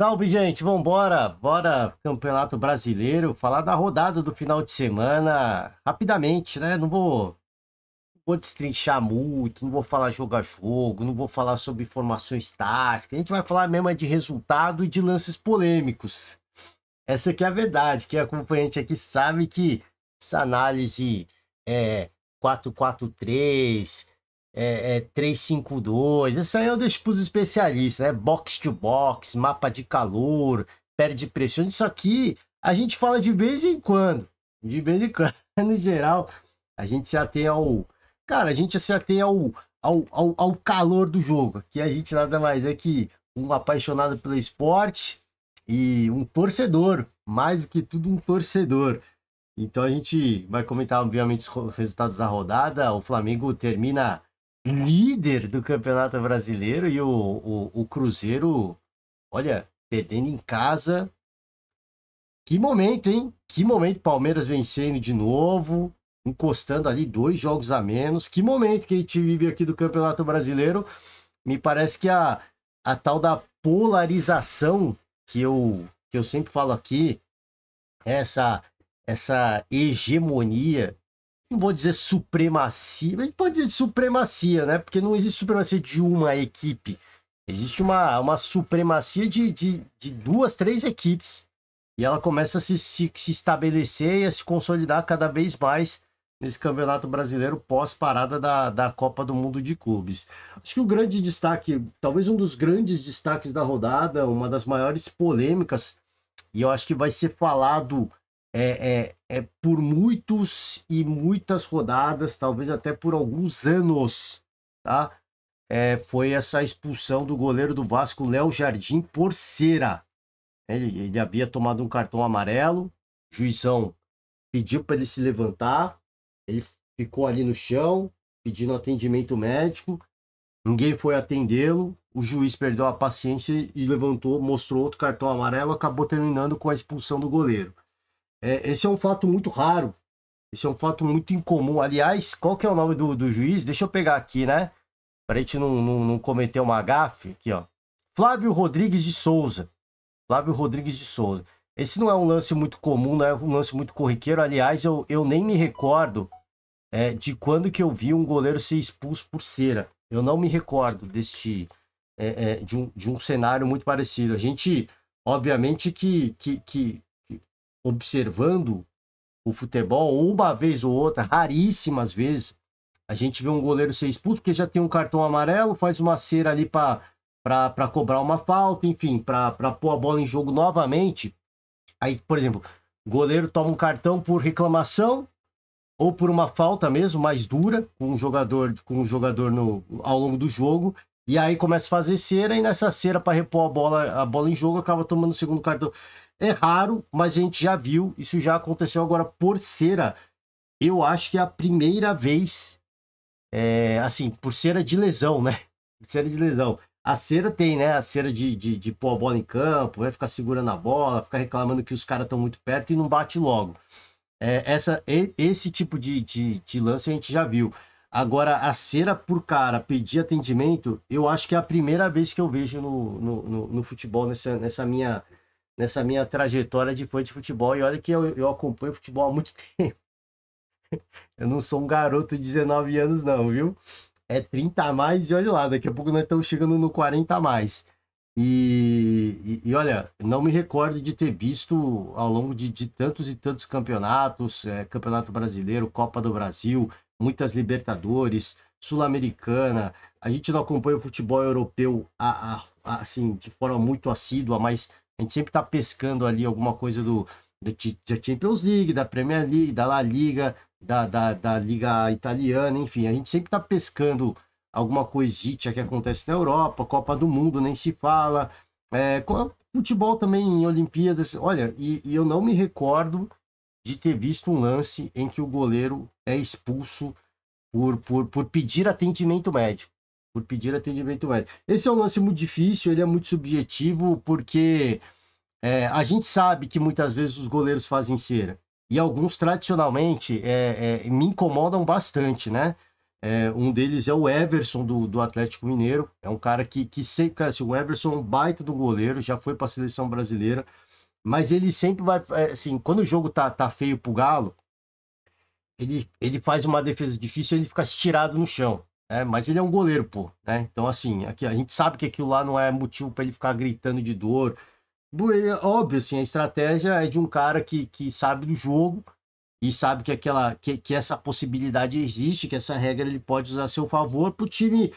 Salve, gente, vambora, bora Campeonato Brasileiro, falar da rodada do final de semana rapidamente, né? Não vou destrinchar muito, não vou falar jogo a jogo, não vou falar sobre informações táticas, a gente vai falar mesmo é de resultado e de lances polêmicos. Essa aqui é a verdade, quem acompanha a gente aqui sabe que essa análise é 4-4-3, 3-5-2, isso aí eu deixo para os especialistas, né? Box to box, mapa de calor, perde pressão, isso aqui a gente fala de vez em quando, de vez em quando, no geral, a gente se atém ao, cara, a gente se atém ao calor do jogo, que a gente nada mais é que um apaixonado pelo esporte, e um torcedor, mais do que tudo um torcedor. Então a gente vai comentar, obviamente, os resultados da rodada. O Flamengo termina líder do Campeonato Brasileiro e o Cruzeiro, olha, perdendo em casa. Que momento, hein? Que momento, Palmeiras vencendo de novo, encostando ali 2 jogos a menos. Que momento que a gente vive aqui do Campeonato Brasileiro. Me parece que a tal da polarização que eu sempre falo aqui, essa hegemonia, não vou dizer supremacia, a gente pode dizer de supremacia, né? Porque não existe supremacia de uma equipe, existe uma supremacia de duas, três equipes, e ela começa a se estabelecer e a se consolidar cada vez mais nesse Campeonato Brasileiro pós-parada da Copa do Mundo de Clubes. Acho que o grande destaque, talvez um dos grandes destaques da rodada, uma das maiores polêmicas, e eu acho que vai ser falado por muitos e muitas rodadas, talvez até por alguns anos, tá? Foi essa expulsão do goleiro do Vasco, Léo Jardim, por cera. Ele havia tomado um cartão amarelo, o juizão pediu para ele se levantar, ele ficou ali no chão, pedindo atendimento médico, ninguém foi atendê-lo, o juiz perdeu a paciência e levantou, mostrou outro cartão amarelo, acabou terminando com a expulsão do goleiro. Esse é um fato muito raro, esse é um fato muito incomum. Aliás, qual que é o nome do juiz? Deixa eu pegar aqui, né? Para a gente não cometer uma gafe. Aqui, ó. Flávio Rodrigues de Souza. Flávio Rodrigues de Souza. Esse não é um lance muito comum, não é um lance muito corriqueiro. Aliás, eu nem me recordo de quando que eu vi um goleiro ser expulso por cera. Eu não me recordo de um cenário muito parecido. A gente, obviamente, que observando o futebol, uma vez ou outra, raríssimas vezes, a gente vê um goleiro ser expulso porque já tem um cartão amarelo, faz uma cera ali para cobrar uma falta, enfim, para pôr a bola em jogo novamente. Aí, por exemplo, o goleiro toma um cartão por reclamação ou por uma falta mesmo, mais dura, com um jogador ao longo do jogo, e aí começa a fazer cera, e nessa cera, para repor a bola em jogo, acaba tomando o segundo cartão. É raro, mas a gente já viu, isso já aconteceu. Agora por cera. Eu acho que é a primeira vez, assim, por cera de lesão, né? Cera de lesão. A cera tem, né? A cera de pôr a bola em campo, vai ficar segurando a bola, ficar reclamando que os caras estão muito perto e não bate logo. Esse tipo de lance a gente já viu. Agora, a cera por cara pedir atendimento, eu acho que é a primeira vez que eu vejo no futebol, nessa minha trajetória de fã de futebol. E olha que eu acompanho futebol há muito tempo. Eu não sou um garoto de 19 anos não, viu? É 30 a mais e olha lá, daqui a pouco nós estamos chegando no 40 a mais. E olha, não me recordo de ter visto ao longo de tantos e tantos campeonatos, Campeonato Brasileiro, Copa do Brasil, muitas Libertadores, Sul-Americana. A gente não acompanha o futebol europeu assim, de forma muito assídua, mas a gente sempre está pescando ali alguma coisa da Champions League, da Premier League, da La Liga, da Liga Italiana, enfim, a gente sempre está pescando alguma coisita que acontece na Europa, Copa do Mundo nem se fala, futebol também em Olimpíadas. Olha, e eu não me recordo de ter visto um lance em que o goleiro é expulso por pedir atendimento médico. Por pedir atendimento médico. Esse é um lance muito difícil, ele é muito subjetivo, porque a gente sabe que muitas vezes os goleiros fazem cera. E alguns, tradicionalmente, me incomodam bastante, né? Um deles é o Everson do Atlético Mineiro. É um cara que sempre, assim, o Everson é um baita do goleiro, já foi para a seleção brasileira, mas ele sempre vai, assim, quando o jogo tá feio pro Galo, ele faz uma defesa difícil, ele fica estirado no chão, né? Mas ele é um goleiro, pô, né? Então, assim, aqui, a gente sabe que aquilo lá não é motivo para ele ficar gritando de dor. Óbvio, assim, a estratégia é de um cara que sabe do jogo e sabe que essa possibilidade existe, que essa regra ele pode usar a seu favor para o time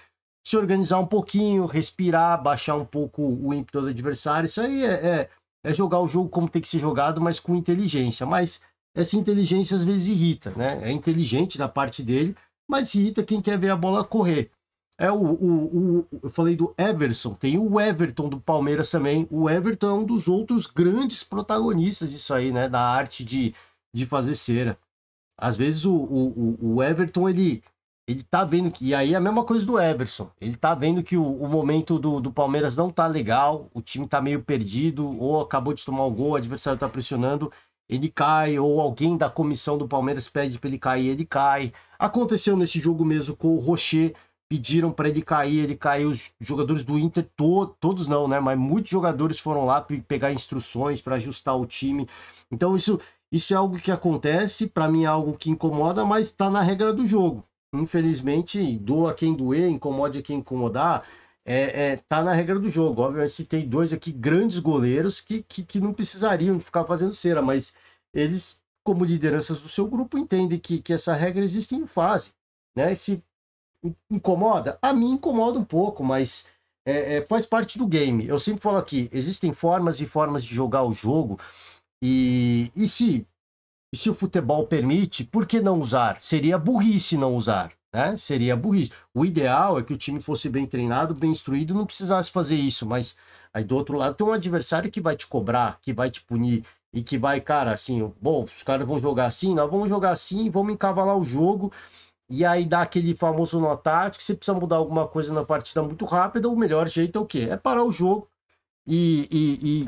se organizar um pouquinho, respirar, baixar um pouco o ímpeto do adversário. Isso aí é jogar o jogo como tem que ser jogado, mas com inteligência. Mas essa inteligência às vezes irrita, né? É inteligente da parte dele, mas irrita quem quer ver a bola correr. Eu falei do Everson, tem o Everton do Palmeiras também. O Everton é um dos outros grandes protagonistas disso aí, né? Da arte de fazer cera. Às vezes o Everton, ele tá vendo que... E aí é a mesma coisa do Everson. Ele tá vendo que o momento do Palmeiras não tá legal, o time tá meio perdido, ou acabou de tomar um gol, o adversário tá pressionando, ele cai, ou alguém da comissão do Palmeiras pede para ele cair, ele cai. Aconteceu nesse jogo mesmo com o Rocher, pediram para ele cair, ele caiu. Os jogadores do Inter, todos não, né? Mas muitos jogadores foram lá pegar instruções para ajustar o time. Então isso é algo que acontece, para mim é algo que incomoda, mas está na regra do jogo. Infelizmente, doa quem doer, incomode quem incomodar, tá na regra do jogo. Obviamente, citei dois aqui grandes goleiros que não precisariam de ficar fazendo cera, mas eles, como lideranças do seu grupo, entendem que essa regra existe em fase, né? Se incomoda, a mim incomoda um pouco, mas faz parte do game. Eu sempre falo aqui, existem formas e formas de jogar o jogo, e se o futebol permite, por que não usar? Seria burrice não usar, né? Seria burrice. O ideal é que o time fosse bem treinado, bem instruído, não precisasse fazer isso, mas aí do outro lado tem um adversário que vai te cobrar, que vai te punir, e que vai, cara, assim, bom, os caras vão jogar assim, nós vamos jogar assim, vamos encavalar o jogo, e aí dá aquele famoso nó tático, você precisa mudar alguma coisa na partida muito rápida, o melhor jeito é o quê? É parar o jogo, e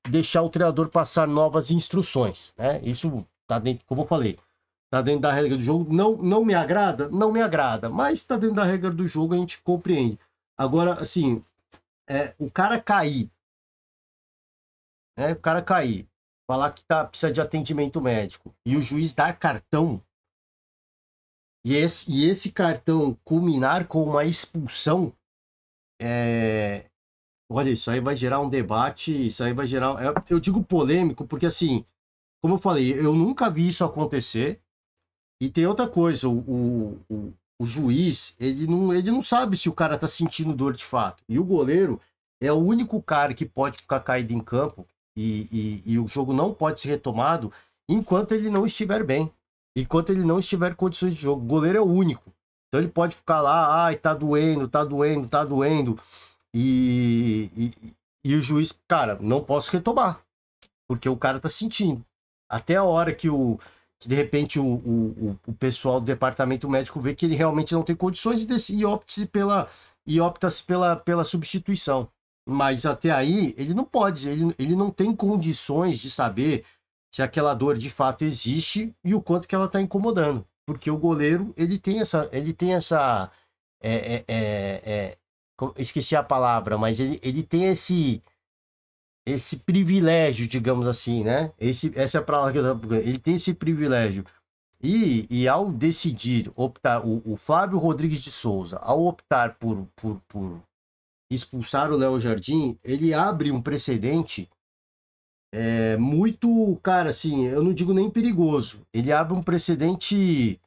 deixar o treinador passar novas instruções, né? Isso tá dentro, como eu falei, tá dentro da regra do jogo. Não me agrada? Não me agrada, mas tá dentro da regra do jogo, a gente compreende. Agora, assim, o cara cair, né? O cara cair, falar que precisa de atendimento médico e o juiz dar cartão, e esse cartão culminar com uma expulsão, olha, isso aí vai gerar um debate, isso aí vai gerar... Eu digo polêmico, porque assim, como eu falei, eu nunca vi isso acontecer. E tem outra coisa, o juiz, ele não sabe se o cara tá sentindo dor de fato. E o goleiro é o único cara que pode ficar caído em campo e o jogo não pode ser retomado enquanto ele não estiver bem. Enquanto ele não estiver em condições de jogo. O goleiro é o único. Então ele pode ficar lá, ai, tá doendo, tá doendo, tá doendo. E o juiz, cara, não posso retomar, porque o cara tá sentindo. Até a hora que de repente o pessoal do departamento médico vê que ele realmente não tem condições e opta-se pela substituição. Mas até aí ele não pode, ele não tem condições de saber se aquela dor de fato existe e o quanto que ela tá incomodando. Porque o goleiro, ele tem essa esqueci a palavra, mas ele tem esse privilégio, digamos assim, né? Essa é a palavra que eu tô... Ele tem esse privilégio. E ao decidir optar, o Flávio Rodrigues de Souza, ao optar por expulsar o Léo Jardim, ele abre um precedente muito, cara, assim, eu não digo nem perigoso. Ele abre um precedente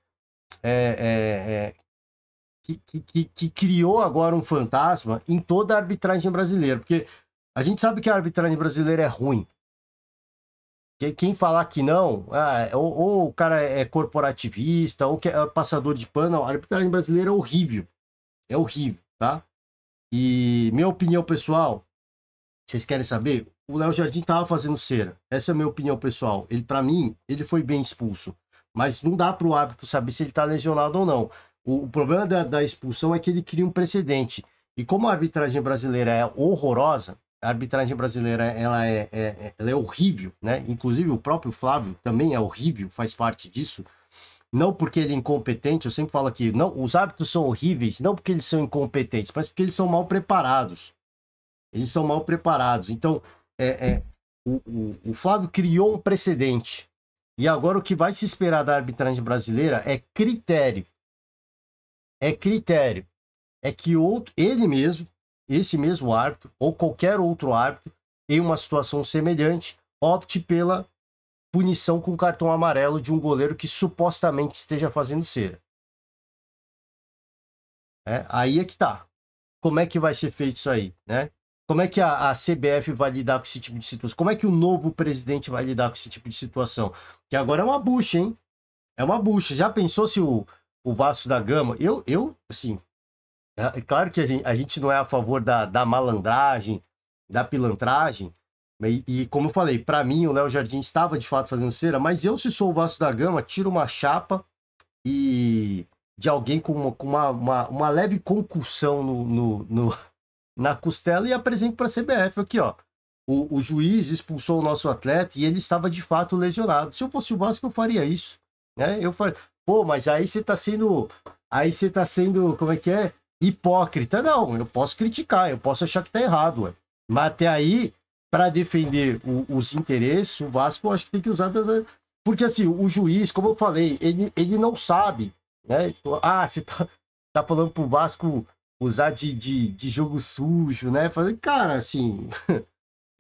que criou agora um fantasma em toda a arbitragem brasileira, porque a gente sabe que a arbitragem brasileira é ruim. Quem falar que não, ou o cara é corporativista, ou que é passador de pano, a arbitragem brasileira é horrível, tá? E minha opinião pessoal, vocês querem saber? O Léo Jardim tava fazendo cera, essa é a minha opinião pessoal. Para mim, ele foi bem expulso, mas não dá para o árbitro saber se ele tá lesionado ou não. O problema da expulsão é que ele cria um precedente. E como a arbitragem brasileira é horrorosa, a arbitragem brasileira ela é horrível, né? Inclusive o próprio Flávio também é horrível, faz parte disso. não porque ele é incompetente, eu sempre falo aqui, não, os árbitros são horríveis, não porque eles são incompetentes, mas porque eles são mal preparados. Eles são mal preparados. Então, o Flávio criou um precedente. E agora o que vai se esperar da arbitragem brasileira é critério. É critério. É que ele mesmo, esse mesmo árbitro, ou qualquer outro árbitro, em uma situação semelhante, opte pela punição com cartão amarelo de um goleiro que supostamente esteja fazendo cera. Aí é que tá. Como é que vai ser feito isso aí, né? Como é que a CBF vai lidar com esse tipo de situação? Como é que o novo presidente vai lidar com esse tipo de situação? Que agora é uma bucha, hein? É uma bucha. Já pensou se o Vasco da Gama... assim... É claro que a gente não é a favor da malandragem, da pilantragem. E como eu falei, para mim o Léo Jardim estava de fato fazendo cera, mas eu, se sou o Vasco da Gama, tiro uma chapa e de alguém com uma leve concussão na costela e apresento para a CBF. Aqui, ó. O juiz expulsou o nosso atleta e ele estava de fato lesionado. Se eu fosse o Vasco, eu faria isso. Né? Eu faria. Pô, mas aí você está sendo. Aí você está sendo. Como é que é? Hipócrita. Não, eu posso criticar, eu posso achar que tá errado. Ué. Mas até aí, para defender os interesses, o Vasco eu acho que tem que usar. Porque assim, o juiz, como eu falei, ele não sabe. Né? Você tá falando pro Vasco usar de jogo sujo, né? Falei, cara, assim,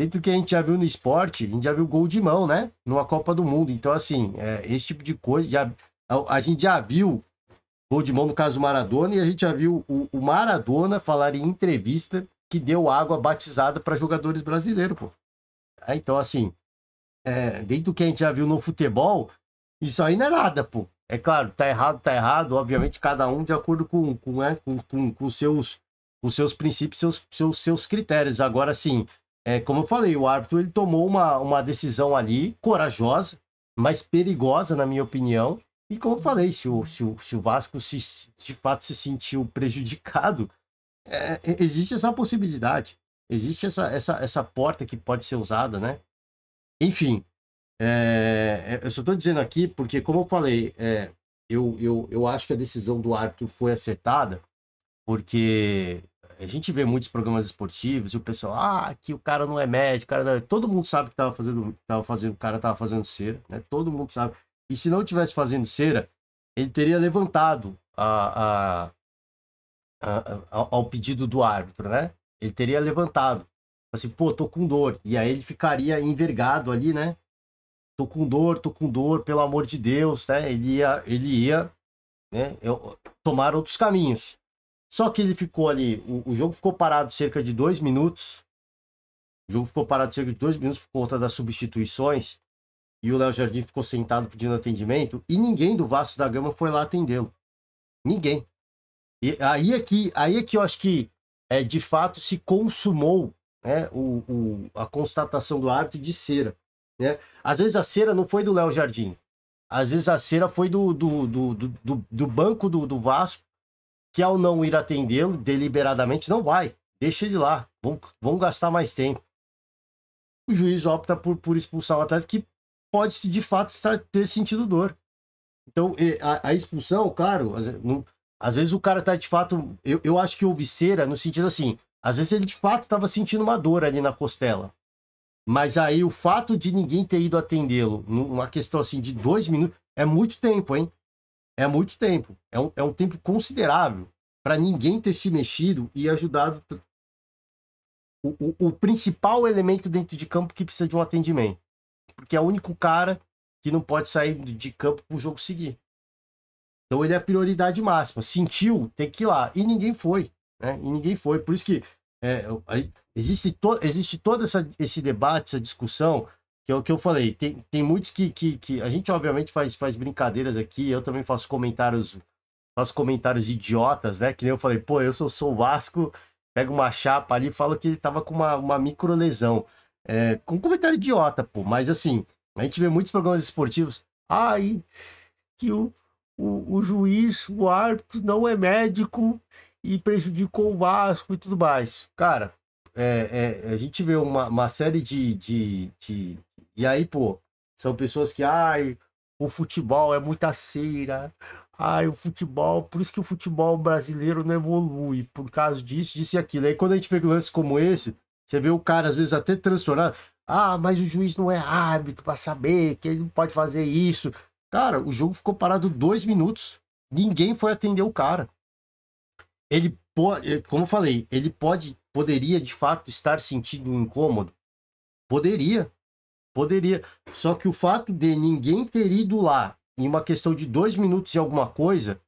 dentro do que a gente já viu no esporte, a gente já viu gol de mão, né? Numa Copa do Mundo. Então, assim, esse tipo de coisa, a gente já viu gol de mão no caso do Maradona, e a gente já viu o Maradona falar em entrevista que deu água batizada para jogadores brasileiros, pô. Então, assim, dentro do que a gente já viu no futebol, isso aí não é nada, pô. É claro, tá errado, obviamente, cada um de acordo com os seus princípios, seus critérios. Agora, assim, como eu falei, o árbitro ele tomou uma decisão ali corajosa, mas perigosa, na minha opinião. E como eu falei, se o Vasco de fato se sentiu prejudicado, existe essa possibilidade. Existe essa porta que pode ser usada, né? Enfim, eu só estou dizendo aqui porque, como eu falei, eu acho que a decisão do árbitro foi acertada, porque a gente vê muitos programas esportivos e o pessoal, que o cara não é médico, todo mundo sabe que o cara estava fazendo cera, né? Todo mundo sabe. E se não tivesse fazendo cera, ele teria levantado ao pedido do árbitro, né? Ele teria levantado. Assim, pô, tô com dor. E aí ele ficaria envergado ali, né? Tô com dor, pelo amor de Deus, né? Ele ia né? Tomar outros caminhos. Só que ele ficou ali, o jogo ficou parado cerca de 2 minutos. O jogo ficou parado cerca de 2 minutos por conta das substituições. E o Léo Jardim ficou sentado pedindo atendimento. E ninguém do Vasco da Gama foi lá atendê-lo. Ninguém. E aí é que eu acho que de fato se consumou, né, a constatação do árbitro de cera. Né? Às vezes a cera não foi do Léo Jardim. Às vezes a cera foi do banco do Vasco, que ao não ir atendê-lo deliberadamente, não vai. Deixa ele lá. Vamos gastar mais tempo. O juiz opta por expulsar o atleta que pode de fato ter sentido dor. Então, a expulsão, claro, às vezes o cara tá de fato... Eu acho que houve cera no sentido assim, às vezes ele de fato estava sentindo uma dor ali na costela. Mas aí o fato de ninguém ter ido atendê-lo, numa questão assim de 2 minutos, é muito tempo, hein? É muito tempo. É um tempo considerável para ninguém ter se mexido e ajudado o principal elemento dentro de campo que precisa de um atendimento. Porque é o único cara que não pode sair de campo para o jogo seguir. Então ele é a prioridade máxima. Sentiu, tem que ir lá. E ninguém foi. Né? E ninguém foi. Por isso que existe todo esse debate, essa discussão, que é o que eu falei. Tem muitos que a gente obviamente faz brincadeiras aqui. Eu também faço comentários idiotas, né? Que nem eu falei, pô, eu sou o Vasco, pego uma chapa ali e falo que ele tava com uma micro lesão. Com um comentário idiota, pô. Mas assim, a gente vê muitos programas esportivos. Que o juiz, o árbitro não é médico e prejudicou o Vasco e tudo mais. Cara, a gente vê uma série de... E aí, pô, são pessoas que... o futebol é muita cera. Ai, o futebol, por isso que o futebol brasileiro não evolui, por causa disso, disso e aquilo. Aí quando a gente vê lances como esse, você vê o cara às vezes até transtornado. Ah, mas o juiz não é árbitro para saber que ele não pode fazer isso. Cara, o jogo ficou parado 2 minutos. Ninguém foi atender o cara. Ele pode, como eu falei, ele poderia de fato estar sentindo um incômodo. Poderia. Só que o fato de ninguém ter ido lá em uma questão de 2 minutos e alguma coisa,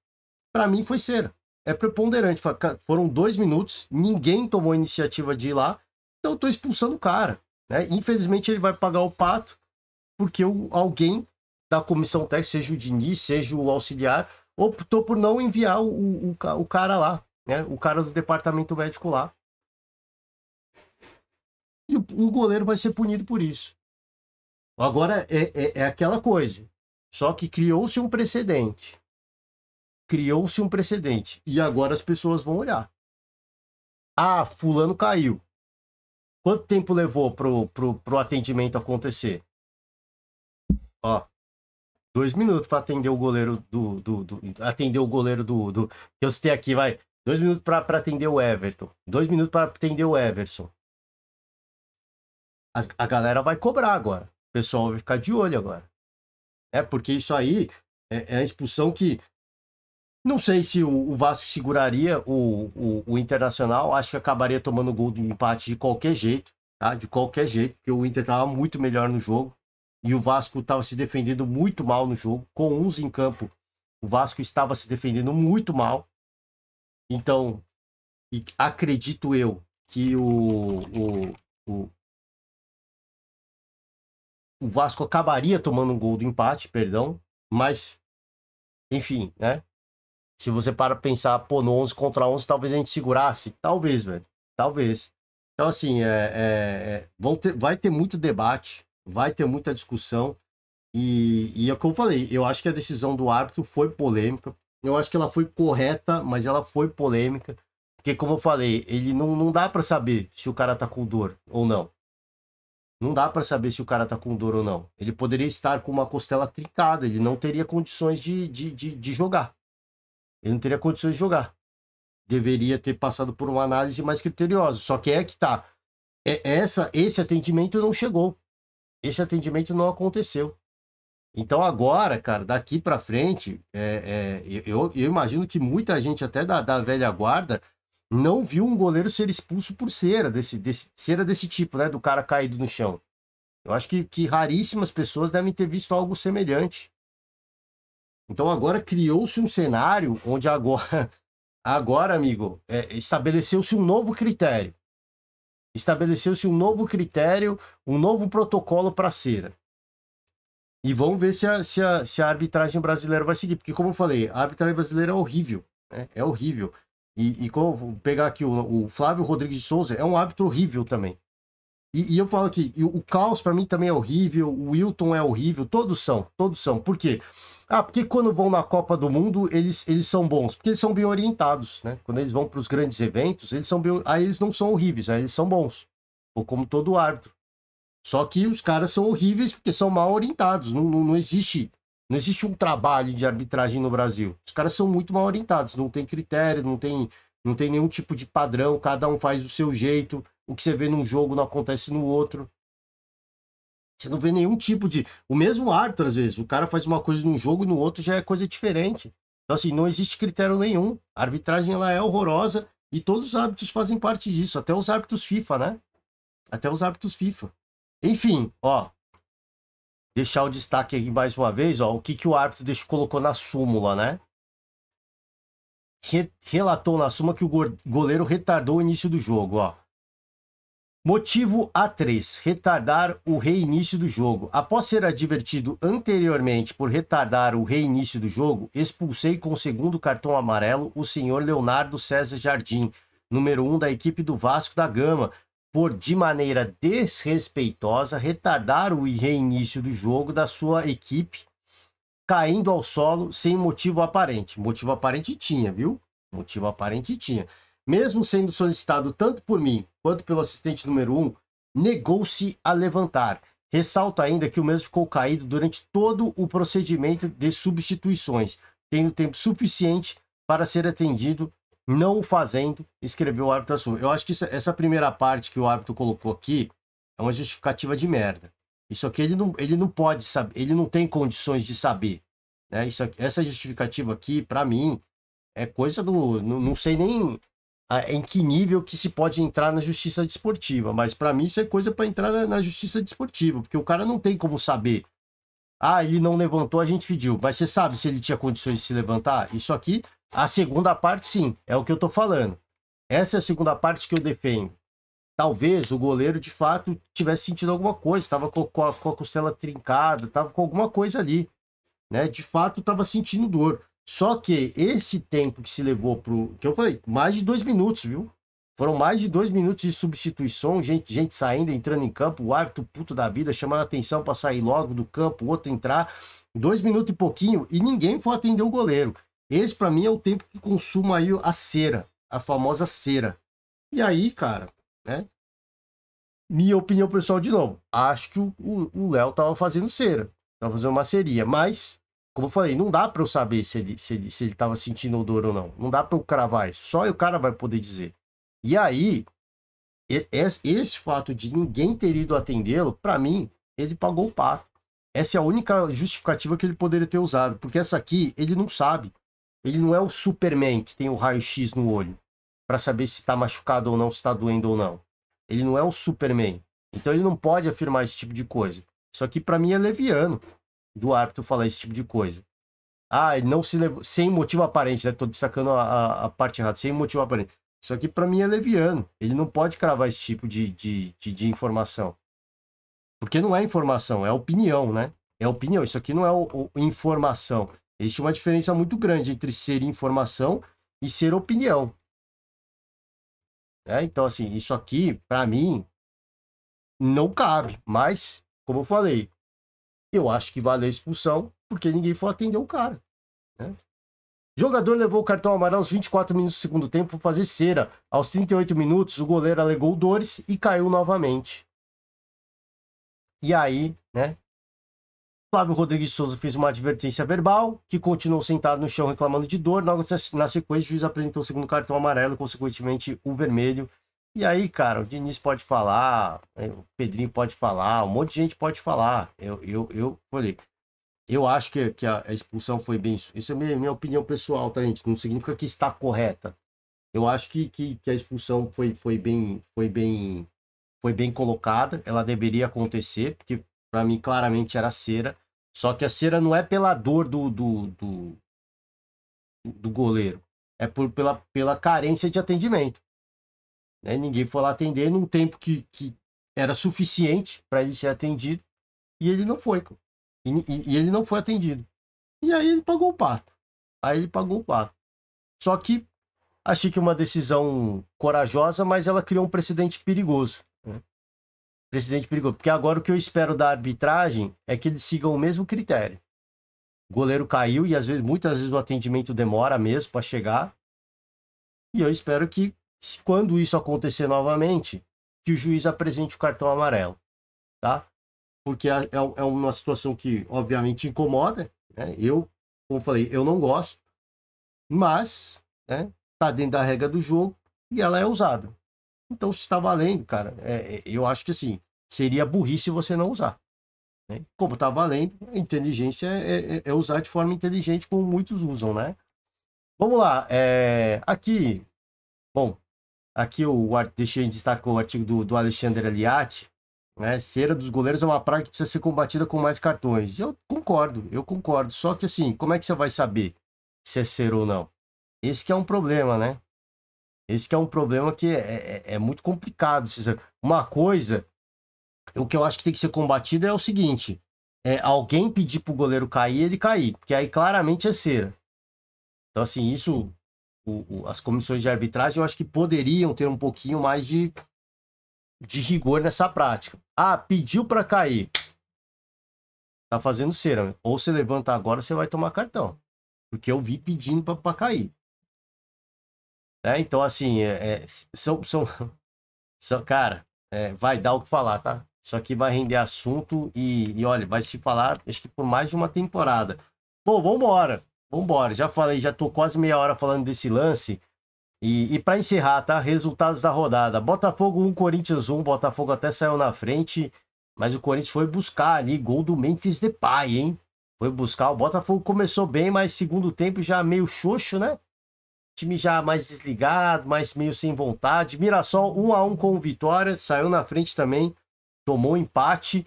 para mim foi cera. É preponderante. Foram 2 minutos, ninguém tomou a iniciativa de ir lá, então eu tô expulsando o cara. Né? Infelizmente ele vai pagar o pato, porque alguém da comissão técnica, seja o Diniz, seja o auxiliar, optou por não enviar o cara lá, né? O cara do departamento médico lá. E o goleiro vai ser punido por isso. Agora é aquela coisa. Só que criou-se um precedente. Criou-se um precedente. E agora as pessoas vão olhar. Ah, fulano caiu. Quanto tempo levou pro atendimento acontecer? Ó, 2 minutos para atender o goleiro atender o goleiro do que eu citei aqui, vai. 2 minutos para atender o Everton. 2 minutos para atender o Everson. A galera vai cobrar agora. O pessoal vai ficar de olho agora. Porque isso aí é a expulsão que não sei se o Vasco seguraria o Internacional. Acho que acabaria tomando gol de empate de qualquer jeito, tá? De qualquer jeito, porque o Inter estava muito melhor no jogo. E o Vasco estava se defendendo muito mal no jogo. Com 11 em campo, o Vasco estava se defendendo muito mal. Então, acredito eu que o Vasco acabaria tomando um gol do empate, perdão. Mas, enfim, né? Se você para pensar, pô, no 11 contra 11, talvez a gente segurasse. Talvez, velho. Talvez. Então, assim, vai ter muito debate, vai ter muita discussão. E é como eu falei, eu acho que a decisão do árbitro foi polêmica. Eu acho que ela foi correta, mas ela foi polêmica. Porque, como eu falei, ele não dá para saber se o cara tá com dor ou não. Não dá para saber se o cara tá com dor ou não. Ele poderia estar com uma costela trincada, ele não teria condições de jogar. Ele não teria condições de jogar. Deveria ter passado por uma análise mais criteriosa. Só que que tá. Esse atendimento não chegou. Esse atendimento não aconteceu. Então agora, cara, daqui para frente, eu imagino que muita gente até da velha guarda não viu um goleiro ser expulso por cera desse tipo, né? Do cara caído no chão. Eu acho que raríssimas pessoas devem ter visto algo semelhante. Então agora criou-se um cenário onde agora, amigo, estabeleceu-se um novo critério. Estabeleceu-se um novo critério, um novo protocolo para cera. E vamos ver se a arbitragem brasileira vai seguir. Porque, como eu falei, a arbitragem brasileira é horrível. Né? É horrível. E como vou pegar aqui o Flávio Rodrigues de Souza, é um árbitro horrível também. E eu falo que o Klaus para mim também é horrível, o Wilton é horrível, todos são. Por quê? Porque quando vão na Copa do Mundo, eles são bons, porque eles são bem orientados, né? Quando eles vão para os grandes eventos, aí eles não são horríveis, aí eles são bons. Ou como todo árbitro. Só que os caras são horríveis porque são mal orientados. Não existe um trabalho de arbitragem no Brasil. Os caras são muito mal orientados, não tem critério, não tem nenhum tipo de padrão, cada um faz do seu jeito. O que você vê num jogo não acontece no outro. Você não vê nenhum tipo de... O mesmo árbitro, às vezes, o cara faz uma coisa num jogo e no outro já é coisa diferente. Então, assim, não existe critério nenhum. A arbitragem, ela é horrorosa e todos os árbitros fazem parte disso. Até os árbitros FIFA, né? Até os árbitros FIFA. Enfim, ó. Deixar o destaque aqui mais uma vez, ó. O que o árbitro colocou na súmula, né? Relatou na súmula que o goleiro retardou o início do jogo, ó. Motivo A3, retardar o reinício do jogo. Após ser advertido anteriormente por retardar o reinício do jogo, expulsei com o segundo cartão amarelo o senhor Leonardo César Jardim, número 1 da equipe do Vasco da Gama, por, de maneira desrespeitosa, retardar o reinício do jogo da sua equipe, caindo ao solo sem motivo aparente. Motivo aparente tinha, viu? Motivo aparente tinha. Mesmo sendo solicitado tanto por mim quanto pelo assistente número 1, negou-se a levantar. Ressalta ainda que o mesmo ficou caído durante todo o procedimento de substituições, tendo tempo suficiente para ser atendido, não o fazendo, escreveu o árbitro Assunção. Eu acho que essa primeira parte que o árbitro colocou aqui é uma justificativa de merda. Isso aqui ele não pode saber, ele não tem condições de saber. Né? Essa justificativa aqui, para mim, é coisa do... Não sei nem em que nível que se pode entrar na justiça desportiva, mas para mim isso é coisa para entrar na justiça desportiva, porque o cara não tem como saber. Ah, ele não levantou, a gente pediu, mas você sabe se ele tinha condições de se levantar? Isso aqui, a segunda parte, sim, é o que eu tô falando. Essa é a segunda parte que eu defendo. Talvez o goleiro, de fato, tivesse sentido alguma coisa, estava com a costela trincada, estava com alguma coisa ali, né? De fato, estava sentindo dor. Só que esse tempo que se levou pro... que eu falei, mais de 2 minutos, viu? Foram mais de 2 minutos de substituição, gente saindo, entrando em campo, o árbitro puto da vida, chamando a atenção para sair logo do campo, o outro entrar. 2 minutos e pouquinho, e ninguém foi atender o goleiro. Esse, para mim, é o tempo que consuma aí a cera, a famosa cera. E aí, cara, né? Minha opinião pessoal, de novo, acho que o Léo tava fazendo cera, tava fazendo uma ceria, mas... Como eu falei, não dá para eu saber se ele tava sentindo odor ou não. Não dá para eu cravar isso. Só o cara vai poder dizer. E aí, esse fato de ninguém ter ido atendê-lo, para mim, ele pagou o pato. Essa é a única justificativa que ele poderia ter usado. Porque essa aqui, ele não sabe. Ele não é o Superman que tem o raio-x no olho para saber se tá machucado ou não, se tá doendo ou não. Ele não é o Superman. Então ele não pode afirmar esse tipo de coisa. Isso aqui, para mim, é leviano do árbitro falar esse tipo de coisa. Ah, ele não se levou, sem motivo aparente, né? Tô destacando a parte errada, sem motivo aparente. Isso aqui para mim é leviano. Ele não pode cravar esse tipo de informação. Porque não é informação, é opinião, né? É opinião. Isso aqui não é informação. Existe uma diferença muito grande entre ser informação e ser opinião. Então, assim, isso aqui, para mim, não cabe. Mas, como eu falei, eu acho que vale a expulsão, porque ninguém foi atender o cara. Né? O jogador levou o cartão amarelo aos 24 minutos do segundo tempo para fazer cera. Aos 38 minutos, o goleiro alegou dores e caiu novamente. E aí, né? Flávio Rodrigues de Souza fez uma advertência verbal, que continuou sentado no chão reclamando de dor. Na sequência, o juiz apresentou o segundo cartão amarelo, consequentemente o vermelho. E aí, cara, o Diniz pode falar, o Pedrinho pode falar, um monte de gente pode falar. Eu falei, eu acho que a expulsão foi bem... Isso é minha opinião pessoal, tá, gente? Não significa que está correta. Eu acho que a expulsão foi bem colocada. Ela deveria acontecer, porque para mim claramente era cera. Só que a cera não é pela dor do goleiro. É pela carência de atendimento. Né? Ninguém foi lá atender num tempo que era suficiente para ele ser atendido. E ele não foi. E ele não foi atendido. E aí ele pagou o pato. Só que achei que uma decisão corajosa, mas ela criou um precedente perigoso. Né? Precedente perigoso. Porque agora o que eu espero da arbitragem é que eles sigam o mesmo critério. O goleiro caiu e muitas vezes o atendimento demora mesmo para chegar. E eu espero que, quando isso acontecer novamente, que o juiz apresente o cartão amarelo. Tá? Porque é uma situação que, obviamente, incomoda. Né? Como eu falei, eu não gosto. Mas, né, tá dentro da regra do jogo e ela é usada. Então, se está valendo, cara, eu acho que assim, seria burrice você não usar. Né? Como está valendo, a inteligência é usar de forma inteligente, como muitos usam, né? Vamos lá. Aqui, bom, aqui deixei em destaque o artigo do Alexandre Aliati. Né? Cera dos goleiros é uma praga que precisa ser combatida com mais cartões. Eu concordo. Só que assim, como é que você vai saber se é cera ou não? Esse que é um problema, né? Esse que é um problema que é muito complicado. Uma coisa, o que eu acho que tem que ser combatido é o seguinte: alguém pedir pro goleiro cair, ele cair, porque aí claramente é cera. Então, assim, isso, as comissões de arbitragem, eu acho que poderiam ter um pouquinho mais de rigor nessa prática. Ah, pediu para cair. Tá fazendo cera. Ou você levanta agora, você vai tomar cartão. Porque eu vi pedindo para cair. Então, assim, cara, vai dar o que falar, tá? Isso aqui vai render assunto e olha, vai se falar, acho que por mais de uma temporada. Pô, vambora. Vambora. Já falei, já tô quase meia hora falando desse lance. E para encerrar, tá? Resultados da rodada. Botafogo 1, Corinthians 1. Botafogo até saiu na frente, mas o Corinthians foi buscar ali gol do Memphis Depay, hein? Foi buscar. O Botafogo começou bem, mas segundo tempo já meio xoxo, né? Time já mais desligado, mais meio sem vontade. Mirassol 1-1 com o Vitória, saiu na frente também, tomou empate.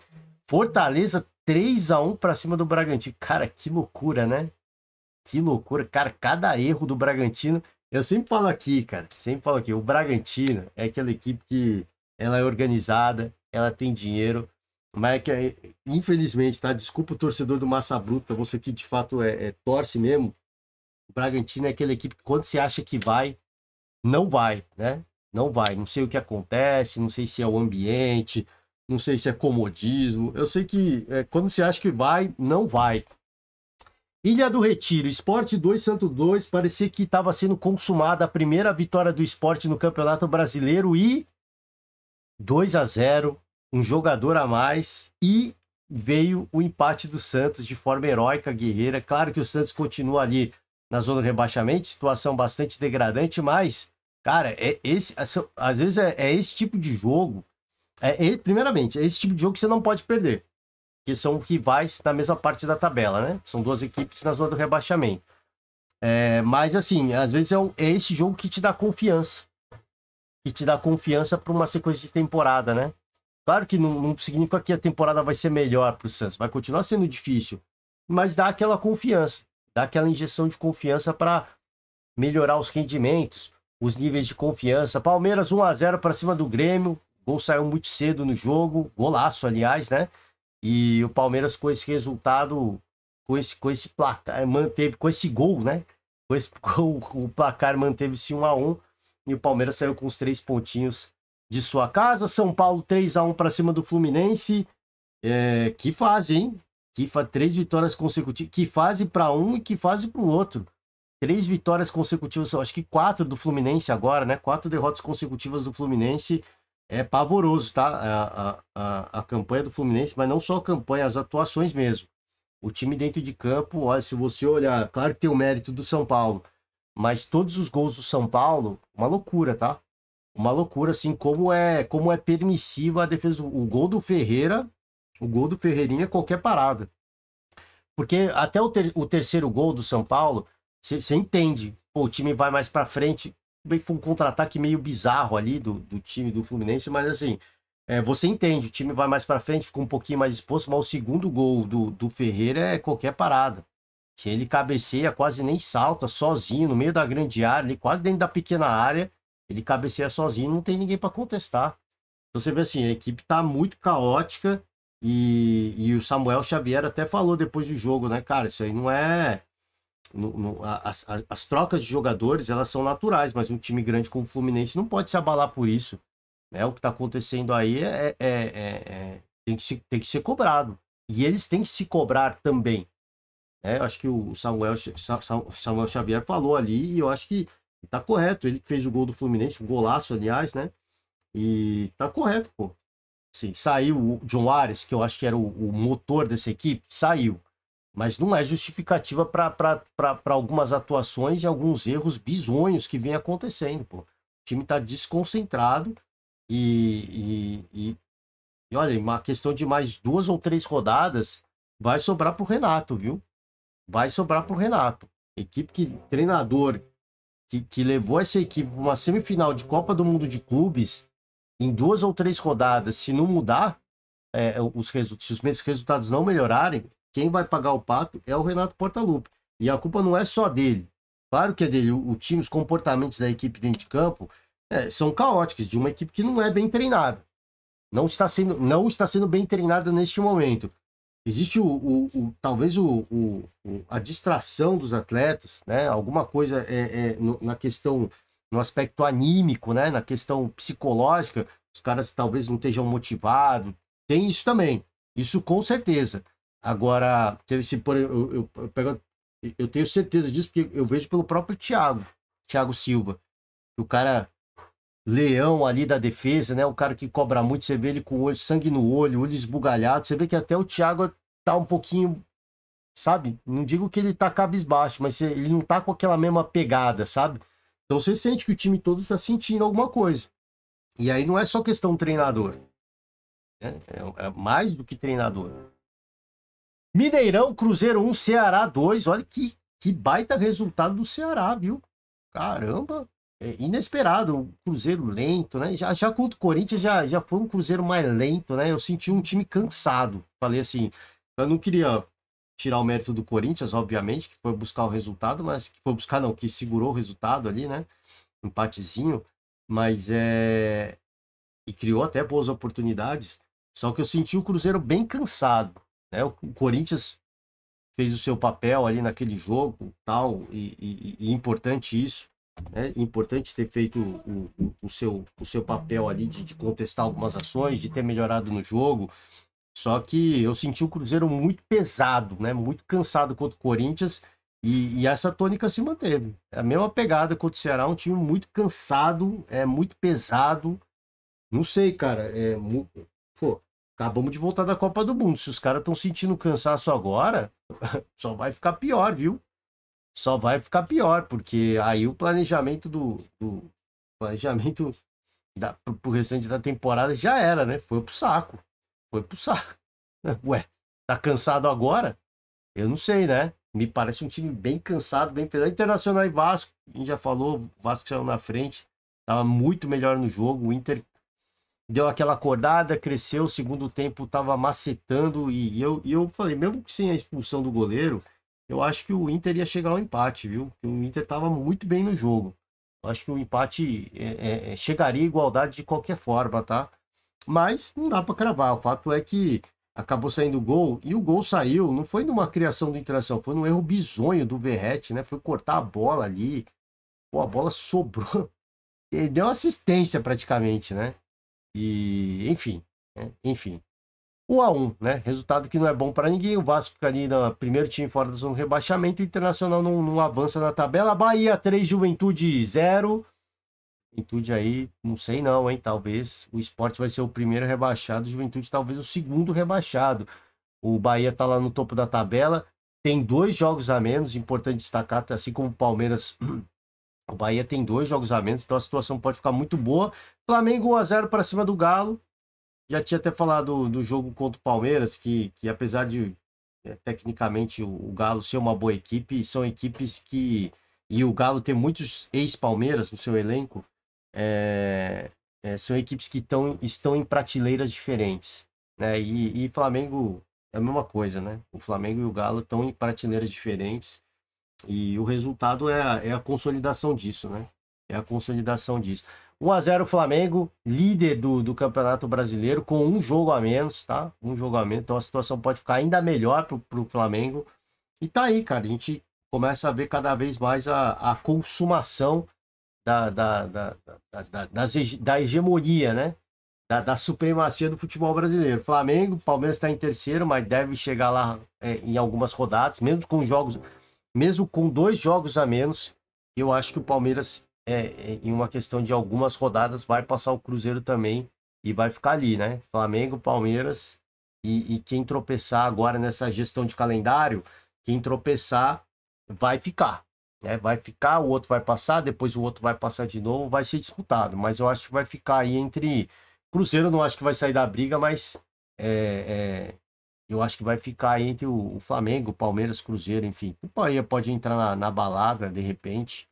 Fortaleza 3-1 para cima do Bragantino. Cara, que loucura, né? Que loucura. Cara, cada erro do Bragantino. Eu sempre falo aqui, cara, sempre falo aqui, o Bragantino é aquela equipe que ela é organizada, ela tem dinheiro, mas é que, infelizmente, tá? Desculpa o torcedor do Massa Bruta, você que de fato torce mesmo. O Bragantino é aquela equipe que quando você acha que vai, não vai, né? Não vai. Não sei o que acontece, não sei se é o ambiente, não sei se é comodismo. Eu sei que quando você acha que vai, não vai. Ilha do Retiro, Sport 2, Santo 2, parecia que estava sendo consumada a primeira vitória do Sport no Campeonato Brasileiro e 2-0, um jogador a mais e veio o empate do Santos de forma heróica, guerreira. Claro que o Santos continua ali na zona do rebaixamento, situação bastante degradante, mas, cara, às vezes é esse tipo de jogo, primeiramente, é esse tipo de jogo que você não pode perder, que são rivais na mesma parte da tabela, né? São duas equipes na zona do rebaixamento. Mas, assim, às vezes é esse jogo que te dá confiança, para uma sequência de temporada, né? Claro que não significa que a temporada vai ser melhor para o Santos, vai continuar sendo difícil, mas dá aquela confiança, dá aquela injeção de confiança para melhorar os rendimentos, os níveis de confiança. Palmeiras 1-0 para cima do Grêmio, o gol saiu muito cedo no jogo, golaço, aliás, né? E o Palmeiras com esse resultado, com esse placar, manteve, com esse gol, né? Com esse gol, o placar manteve-se 1-1 e o Palmeiras saiu com os 3 pontinhos de sua casa. São Paulo 3-1 para cima do Fluminense. Que fase, hein? 3 vitórias consecutivas. Que fase para um e que fase para o outro. 3 vitórias consecutivas, acho que 4 do Fluminense agora, né? 4 derrotas consecutivas do Fluminense. É pavoroso, tá? A campanha do Fluminense, mas não só a campanha, as atuações mesmo. O time dentro de campo, olha, se você olhar, claro que tem o mérito do São Paulo, mas todos os gols do São Paulo, uma loucura, tá? Uma loucura, assim, como é permissiva a defesa. O gol do Ferreirinha é qualquer parada. Porque até o terceiro gol do São Paulo, você entende, pô, o time vai mais pra frente. Bem que foi um contra-ataque meio bizarro ali do time do Fluminense, mas assim, você entende, o time vai mais para frente, fica um pouquinho mais exposto, mas o segundo gol do Ferreira é qualquer parada. Que ele cabeceia, quase nem salta, sozinho, no meio da grande área, ali, quase dentro da pequena área, ele cabeceia sozinho, não tem ninguém para contestar. Então você vê assim, a equipe tá muito caótica e o Samuel Xavier até falou depois do jogo, né, cara, isso aí não é... As trocas de jogadores, elas são naturais, mas um time grande como o Fluminense não pode se abalar por isso, né? O que está acontecendo aí tem que ser cobrado. E eles têm que se cobrar também, né? Eu acho que o Samuel Xavier falou ali e eu acho que tá correto. Ele que fez o gol do Fluminense, um golaço, aliás, né? E tá correto, pô. Sim, saiu o John Ares, que eu acho que era o motor dessa equipe, saiu. Mas não é justificativa para algumas atuações e alguns erros bizonhos que vem acontecendo, pô. O time tá desconcentrado e olha, uma questão de mais 2 ou 3 rodadas vai sobrar pro Renato, viu? Vai sobrar pro Renato. Treinador que levou essa equipe para uma semifinal de Copa do Mundo de Clubes em 2 ou 3 rodadas, se não mudar, se os mesmos resultados não melhorarem, quem vai pagar o pato é o Renato Portaluppi. E a culpa não é só dele. Claro que é dele. O time, os comportamentos da equipe dentro de campo são caóticos, de uma equipe que não é bem treinada. Não está sendo bem treinada neste momento. Existe talvez a distração dos atletas, né? Alguma coisa na questão, no aspecto anímico, né? Na questão psicológica, os caras talvez não estejam motivados. Tem isso também. Isso com certeza. Agora, eu tenho certeza disso porque eu vejo pelo próprio Thiago Silva. O cara leão ali da defesa, né? O cara que cobra muito, você vê ele com o olho, sangue no olho, olho esbugalhado. Você vê que até o Thiago tá um pouquinho, sabe? Não digo que ele tá cabisbaixo, mas ele não tá com aquela mesma pegada, sabe? Então você sente que o time todo tá sentindo alguma coisa. E aí não é só questão treinador, né? É mais do que treinador. Mineirão, Cruzeiro 1, Ceará 2. Olha que baita resultado do Ceará, viu? Caramba, é inesperado. O Cruzeiro lento, né? Já contra o Corinthians já foi um Cruzeiro mais lento, né? Eu senti um time cansado. Falei assim, eu não queria tirar o mérito do Corinthians, obviamente, que foi buscar o resultado, mas que foi buscar, não, que segurou o resultado ali, né? Empatezinho, mas e criou até boas oportunidades. Só que eu senti o Cruzeiro bem cansado, né? O Corinthians fez o seu papel ali naquele jogo, tal, e importante isso, né? Importante ter feito o seu papel ali de contestar algumas ações, de ter melhorado no jogo. Só que eu senti o Cruzeiro muito pesado, né? Muito cansado contra o Corinthians, e essa tônica se manteve. É a mesma pegada contra o Ceará, um time muito cansado, muito pesado. Não sei, cara. Pô, acabamos de voltar da Copa do Mundo. Se os caras estão sentindo cansaço agora, só vai ficar pior, viu? Só vai ficar pior, porque aí o planejamento do planejamento pro restante da temporada já era, né? Foi pro saco. Foi pro saco. Ué, tá cansado agora? Eu não sei, né? Me parece um time bem cansado, bem pesado. Internacional e Vasco, a gente já falou, o Vasco saiu na frente, tava muito melhor no jogo. O Inter deu aquela acordada, cresceu, o segundo tempo tava macetando, e eu falei, mesmo que sem a expulsão do goleiro, eu acho que o Inter ia chegar ao empate, viu? Que o Inter tava muito bem no jogo. Eu acho que o empate chegaria à igualdade de qualquer forma, tá? Mas não dá para cravar. O fato é que acabou saindo o gol, e o gol saiu, não foi numa criação do Internacional, foi num erro bizonho do Verratti, né? Foi cortar a bola ali, pô, a bola sobrou, ele deu assistência praticamente, né? E, enfim, né? Enfim. 1-1, né? Resultado que não é bom para ninguém. O Vasco fica ali no primeiro time fora da zona de rebaixamento. O Internacional não avança na tabela. Bahia 3, Juventude 0. Juventude aí, não sei não, hein? Talvez o Sport vai ser o primeiro rebaixado. Juventude talvez o segundo rebaixado. O Bahia tá lá no topo da tabela. Tem 2 jogos a menos. Importante destacar, assim como o Palmeiras. O Bahia tem 2 jogos a menos. Então a situação pode ficar muito boa. Flamengo 1-0 para cima do Galo. Já tinha até falado do jogo contra o Palmeiras, que apesar de tecnicamente o Galo ser uma boa equipe, são equipes que. E o Galo ter muitos ex-Palmeiras no seu elenco, são equipes que estão em prateleiras diferentes. Né? E Flamengo é a mesma coisa, né? O Flamengo e o Galo estão em prateleiras diferentes. E o resultado é a consolidação disso, né? É a consolidação disso. 1-0 Flamengo, líder do Campeonato Brasileiro, com um jogo a menos, tá? Um jogo a menos, então a situação pode ficar ainda melhor pro Flamengo. E tá aí, cara, a gente começa a ver cada vez mais a consumação da hegemonia, né? Da supremacia do futebol brasileiro. Flamengo, Palmeiras está em terceiro, mas deve chegar lá em algumas rodadas, mesmo com 2 jogos a menos. Eu acho que o Palmeiras, em uma questão de algumas rodadas, vai passar o Cruzeiro também e vai ficar ali, né? Flamengo, Palmeiras e quem tropeçar agora nessa gestão de calendário, quem tropeçar vai ficar, né? Vai ficar, o outro vai passar, depois o outro vai passar de novo, vai ser disputado, mas eu acho que vai ficar aí entre... Cruzeiro não acho que vai sair da briga, mas eu acho que vai ficar aí entre o Flamengo, Palmeiras, Cruzeiro, enfim. O Bahia pode entrar na balada, de repente,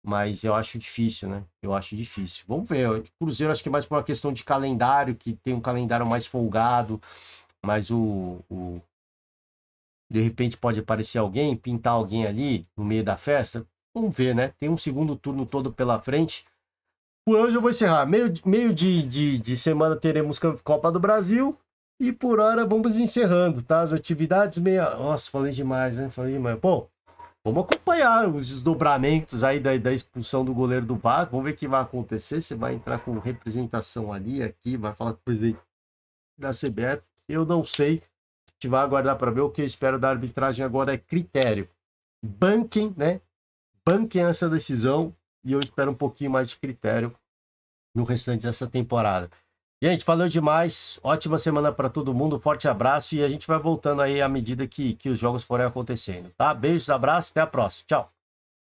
mas eu acho difícil, né? Eu acho difícil. Vamos ver. O Cruzeiro acho que é mais por uma questão de calendário, que tem um calendário mais folgado, mas de repente pode aparecer alguém, pintar alguém ali no meio da festa. Vamos ver, né? Tem um segundo turno todo pela frente. Por hoje eu vou encerrar. Meio de semana teremos Copa do Brasil. E por hora vamos encerrando, tá? As atividades Nossa, falei demais, né? Falei demais. Bom, vamos acompanhar os desdobramentos aí da expulsão do goleiro do Vasco. Vamos ver o que vai acontecer. Você vai entrar com representação ali, aqui, vai falar com o presidente da CBF. Eu não sei. A gente vai aguardar para ver. O que eu espero da arbitragem agora é critério. Banquem, né? Banquem essa decisão. E eu espero um pouquinho mais de critério no restante dessa temporada. Gente, valeu demais. Ótima semana para todo mundo. Forte abraço e a gente vai voltando aí à medida que os jogos forem acontecendo, tá? Beijos, abraços, até a próxima. Tchau.